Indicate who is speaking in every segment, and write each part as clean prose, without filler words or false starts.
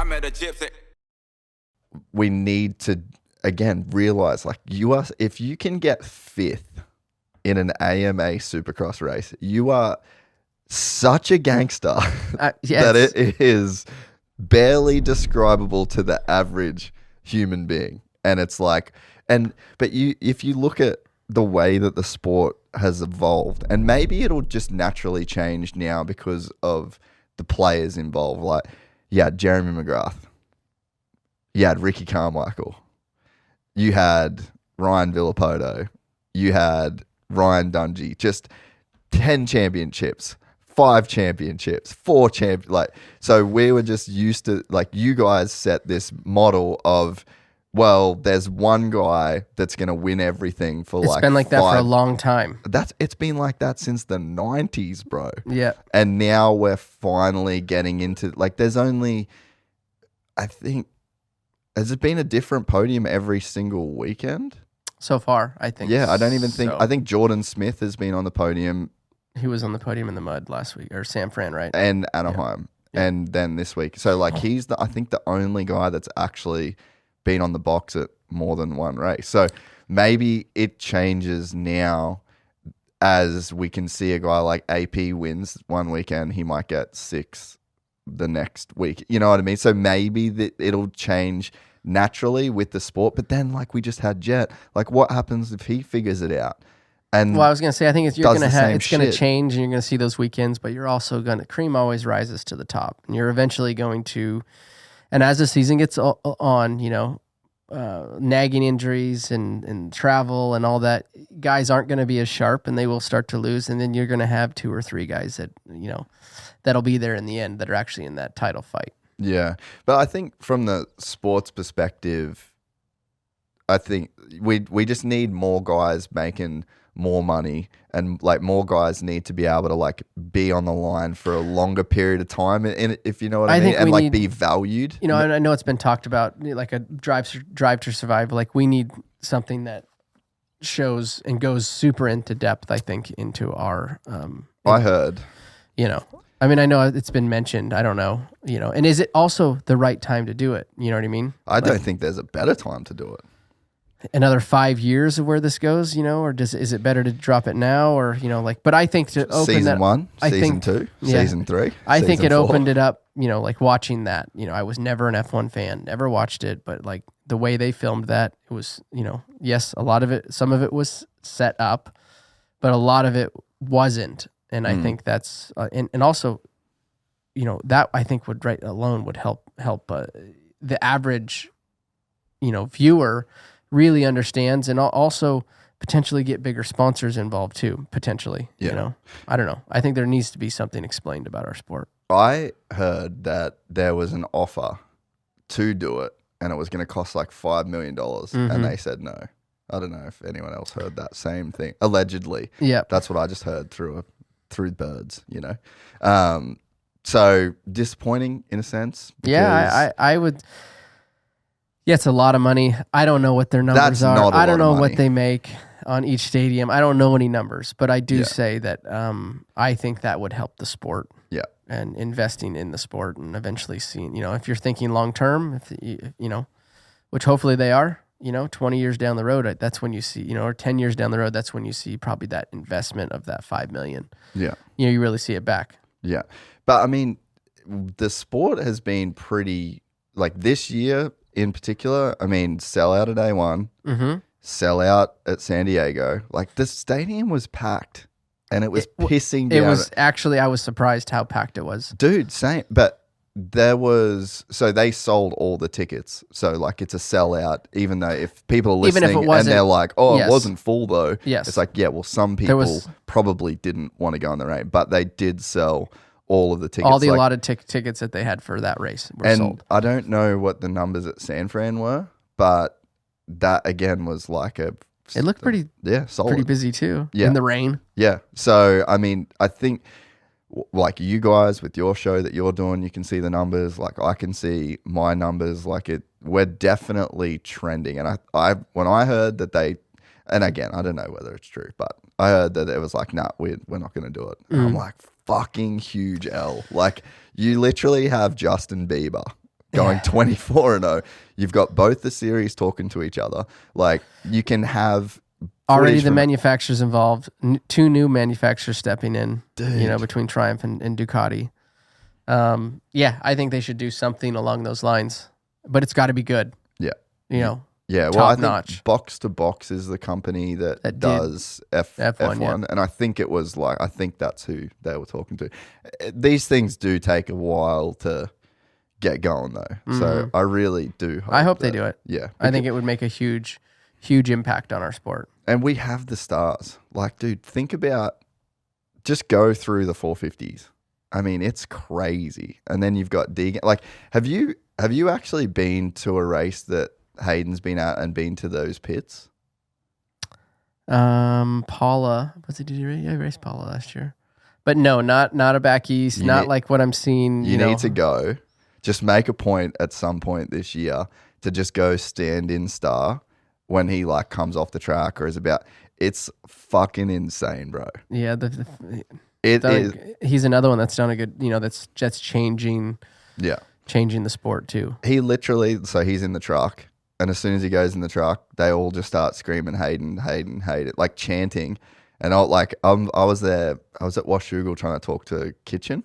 Speaker 1: I met a gypsy.
Speaker 2: We need to, again, realize like if you can get 5th in an AMA Supercross race, you are such a gangster that it is barely describable to the average human being. And it's like, if you look at the way that the sport has evolved, and maybe it'll just naturally change now because of the players involved. Like, you had Jeremy McGrath, you had Ricky Carmichael, you had Ryan Villapoto, you had Ryan Dungey, just 10 championships, 5 championships, 4 so we were just used to, like, you guys set this model of, well, there's one guy that's going to win everything for
Speaker 3: it's been like that for a long time.
Speaker 2: It's been like that since the 90s, bro.
Speaker 3: Yeah.
Speaker 2: And now we're finally getting into, like, there's only, I think, has it been a different podium every single weekend?
Speaker 3: So far, I think.
Speaker 2: Yeah, I don't even think, I think Jordan Smith has been on the podium.
Speaker 3: He was on the podium in the mud last week, or San Fran, right?
Speaker 2: And Anaheim. Yeah. And then this week. So, like, he's I think the only guy that's actually been on the box at more than one race. So maybe it changes now as we can see a guy like AP wins one weekend, he might get 6 the next week. You know what I mean? So maybe it'll change naturally with the sport. But then, like, we just had Jett. Like, what happens if he figures it out? And
Speaker 3: well, I was going to say, I think it's going to change, and you're going to see those weekends, but you're also going to, cream always rises to the top, and you're eventually going to, and as the season gets on, you know, nagging injuries and travel and all that, guys aren't going to be as sharp, and they will start to lose, and then you're going to have 2 or 3 guys that, you know, that'll be there in the end that are actually in that title fight. Yeah.
Speaker 2: But I think from the sports perspective, I think we just need more guys making more money, and like more guys need to be able to like be on the line for a longer period of time, and if you know what I mean, and like be valued.
Speaker 3: You know, I know it's been talked about, like a drive to survive. Like, we need something that shows and goes super into depth, I think, into our.
Speaker 2: I heard.
Speaker 3: You know, I mean, I know it's been mentioned. I don't know. You know, and is it also the right time to do it? You know what I mean?
Speaker 2: I don't think there's a better time to do it.
Speaker 3: Another 5 years of where this goes, you know, or is it better to drop it now, or, you know, like, but I think to open
Speaker 2: season
Speaker 3: that,
Speaker 2: 1, season 2, season 3,
Speaker 3: I think it 4. Opened it up, you know, like watching that, you know, I was never an F1 fan, never watched it, but like the way they filmed that, it was, you know, yes, a lot of it, some of it was set up, but a lot of it wasn't. And I think that's, and also, you know, that I think would alone would help the average, you know, viewer really understands, and also potentially get bigger sponsors involved too, potentially. Yeah. You know, I don't know. I think there needs to be something explained about our sport.
Speaker 2: I heard that there was an offer to do it, and it was going to cost like $5 million, and they said no. I don't know if anyone else heard that same thing. Allegedly.
Speaker 3: Yeah.
Speaker 2: That's what I just heard through birds, you know. So disappointing in a sense.
Speaker 3: Yeah, I would. Yeah, it's a lot of money. I don't know what their numbers are. I don't know what they make on each stadium. I don't know any numbers, but I do say that I think that would help the sport.
Speaker 2: Yeah.
Speaker 3: And investing in the sport, and eventually seeing, you know, if you're thinking long term, if you know, which hopefully they are, you know, 20 years down the road, that's when you see, you know, or 10 years down the road, that's when you see probably that investment of that $5 million.
Speaker 2: Yeah.
Speaker 3: You know, you really see it back.
Speaker 2: Yeah. But I mean, the sport has been pretty, like this year in particular, I mean, sellout at A1, sellout at San Diego. Like, the stadium was packed, and it was pissing down.
Speaker 3: It was actually, I was surprised how packed it was.
Speaker 2: Dude, same. But so they sold all the tickets. So, like, it's a sellout, even though if people are listening and they're like, oh, it wasn't full though.
Speaker 3: Yes.
Speaker 2: It's like, yeah, well, some people probably didn't want to go on the rain, but they did sell all of the tickets.
Speaker 3: All the allotted tickets that they had for that race were sold.
Speaker 2: I don't know what the numbers at San Fran were, but that again was like it
Speaker 3: looked pretty
Speaker 2: solid.
Speaker 3: Pretty busy too in the rain.
Speaker 2: Yeah. So, I mean, I think like you guys with your show that you're doing, you can see the numbers. Like, I can see my numbers. Like, we're definitely trending. And I when I heard that and again, I don't know whether it's true, but I heard that it was like, nah, we're not going to do it. And I'm like, fucking huge L. Like, you literally have Justin Bieber going 24-0. You've got both the series talking to each other. Like, you can have
Speaker 3: already
Speaker 2: footage
Speaker 3: the
Speaker 2: from-
Speaker 3: manufacturers involved, two new manufacturers stepping in,
Speaker 2: Dude.
Speaker 3: between Triumph and Ducati. I think they should do something along those lines, but it's got to be good.
Speaker 2: Yeah.
Speaker 3: Yeah,
Speaker 2: well, I think
Speaker 3: notch.
Speaker 2: Box to Box is the company that does F1,
Speaker 3: yeah.
Speaker 2: and I think that's who they were talking to. These things do take a while to get going, though. So I really do.
Speaker 3: I hope they do it.
Speaker 2: Yeah,
Speaker 3: I think it would make a huge impact on our sport.
Speaker 2: And we have the stars. Like, dude, think about just go through the 450s. I mean, it's crazy. And then you've got Deegan. Like, have you actually been to a race that Hayden's been at and been to those pits?
Speaker 3: Paula, did he race Paula last year? But no, not a back east, like what I'm seeing.
Speaker 2: You need to go. Just make a point at some point this year to just go stand in Star when he like comes off the track or is about. It's fucking insane, bro.
Speaker 3: Yeah,
Speaker 2: It is.
Speaker 3: He's another one that's done a good. That's changing.
Speaker 2: Yeah,
Speaker 3: changing the sport too.
Speaker 2: He literally. So he's in the truck. And as soon as he goes in the truck, they all just start screaming, Hayden, Hayden, Hayden, like chanting. And I was there, I was at Washougal trying to talk to Kitchen.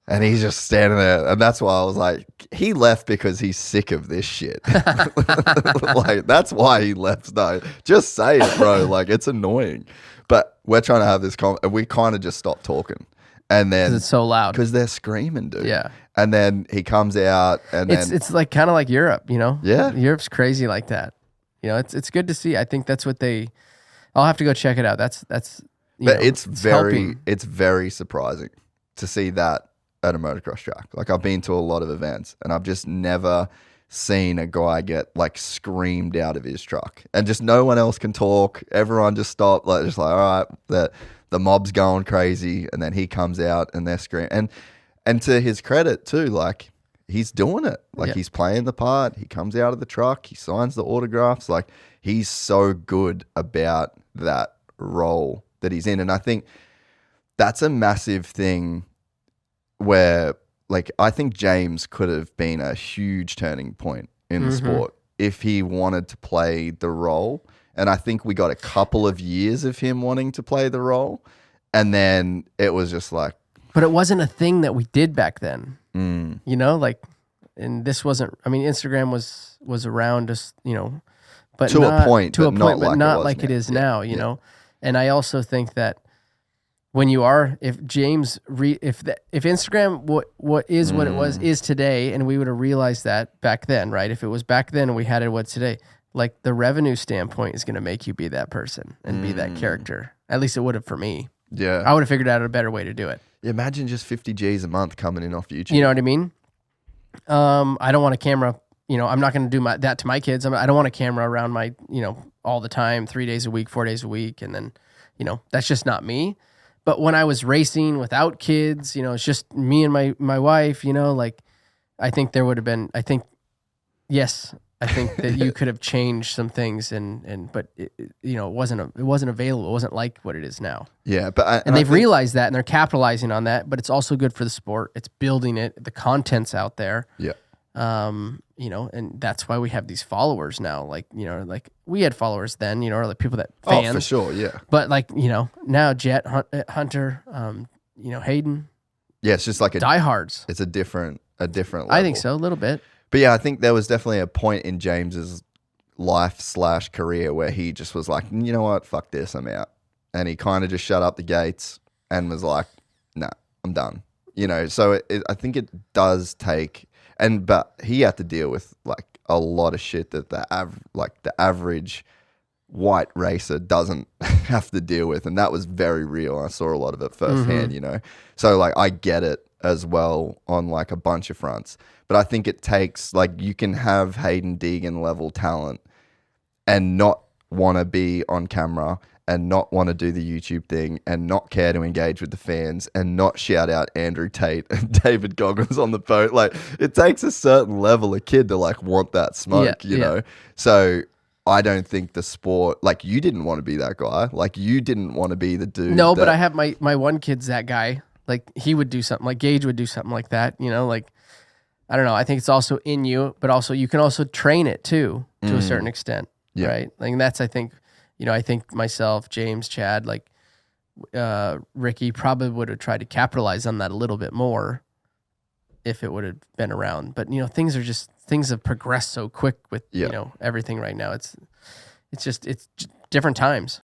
Speaker 2: And he's just standing there. And that's why I was like, he left because he's sick of this shit. Like, that's why he left. No, just say it, bro. Like, it's annoying. But we're trying to have this and we kind of just stopped talking. And then
Speaker 3: it's so loud
Speaker 2: because they're screaming, dude.
Speaker 3: Yeah.
Speaker 2: And then he comes out, and
Speaker 3: it's like kind of like Europe,
Speaker 2: Yeah.
Speaker 3: Europe's crazy like that. It's good to see. I think that's what I'll have to go check it out. That's.
Speaker 2: But it's very surprising to see that at a motocross track. Like, I've been to a lot of events, and I've just never seen a guy get like screamed out of his truck, and just no one else can talk. Everyone just stopped, like just like, all right, the mob's going crazy, and then he comes out and they're screaming. And to his credit too, like, he's doing it. Like, he's playing the part. He comes out of the truck. He signs the autographs. Like, he's so good about that role that he's in. And I think that's a massive thing where, like, I think James could have been a huge turning point in the sport if he wanted to play the role. And I think we got a couple of years of him wanting to play the role. And then it was just like.
Speaker 3: But it wasn't a thing that we did back then. And this wasn't, Instagram was around just, but
Speaker 2: a point,
Speaker 3: but not
Speaker 2: like
Speaker 3: it is now, you know? And I also think that when you are, if Instagram, what it was is today, and we would have realized that back then, right? If it was back then and we had it what today, like the revenue standpoint is going to make you be that person and be that character. At least it would have for me.
Speaker 2: Yeah.
Speaker 3: I would have figured out a better way to do it.
Speaker 2: Imagine just 50 G's a month coming in off YouTube.
Speaker 3: You know what I mean? I don't want a camera, I'm not going to do that to my kids. I don't want a camera around my, all the time, 3 days a week, 4 days a week. And then, that's just not me. But when I was racing without kids, it's just me and my wife, like, I think there would have been, yes, I think that you could have changed some things, but it wasn't available. It wasn't like what it is now.
Speaker 2: Yeah, but
Speaker 3: they've realized that, and they're capitalizing on that. But it's also good for the sport. It's building it. The content's out there.
Speaker 2: Yeah.
Speaker 3: And that's why we have these followers now. Like we had followers then. Or like people that fans.
Speaker 2: Oh, for sure. Yeah.
Speaker 3: But now Jett, Hunter, Hayden.
Speaker 2: Yeah, it's just like
Speaker 3: diehards.
Speaker 2: It's a different level.
Speaker 3: I think so, a little bit.
Speaker 2: But yeah, I think there was definitely a point in James's life/career where he just was like, you know what, fuck this, I'm out. And he kind of just shut up the gates and was like, nah, I'm done. So I think it does take, but he had to deal with like a lot of shit that the average white racer doesn't have to deal with. And that was very real. I saw a lot of it firsthand, So like, I get it as well on like a bunch of fronts. But I think it takes, like, you can have Hayden Deegan level talent and not want to be on camera and not want to do the YouTube thing and not care to engage with the fans and not shout out Andrew Tate and David Goggins on the boat. Like, it takes a certain level of kid to like want that smoke, you know? So I don't think the sport, like, you didn't want to be that guy. Like, you didn't want to be the dude.
Speaker 3: No, but I have my one kid's that guy. Like, he would do something, like Gage would do something like that, like, I don't know. I think it's also in you, but also you can also train it too to a certain extent, right? Like that's, I think myself, James, Chad, like Ricky probably would have tried to capitalize on that a little bit more if it would have been around. But things have progressed so quick with everything right now. It's different times.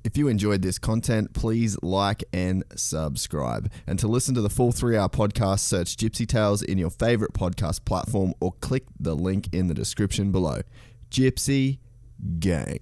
Speaker 1: If you enjoyed this content, please like and subscribe. And to listen to the full 3-hour podcast, search Gypsy Tales in your favorite podcast platform or click the link in the description below. Gypsy Gang.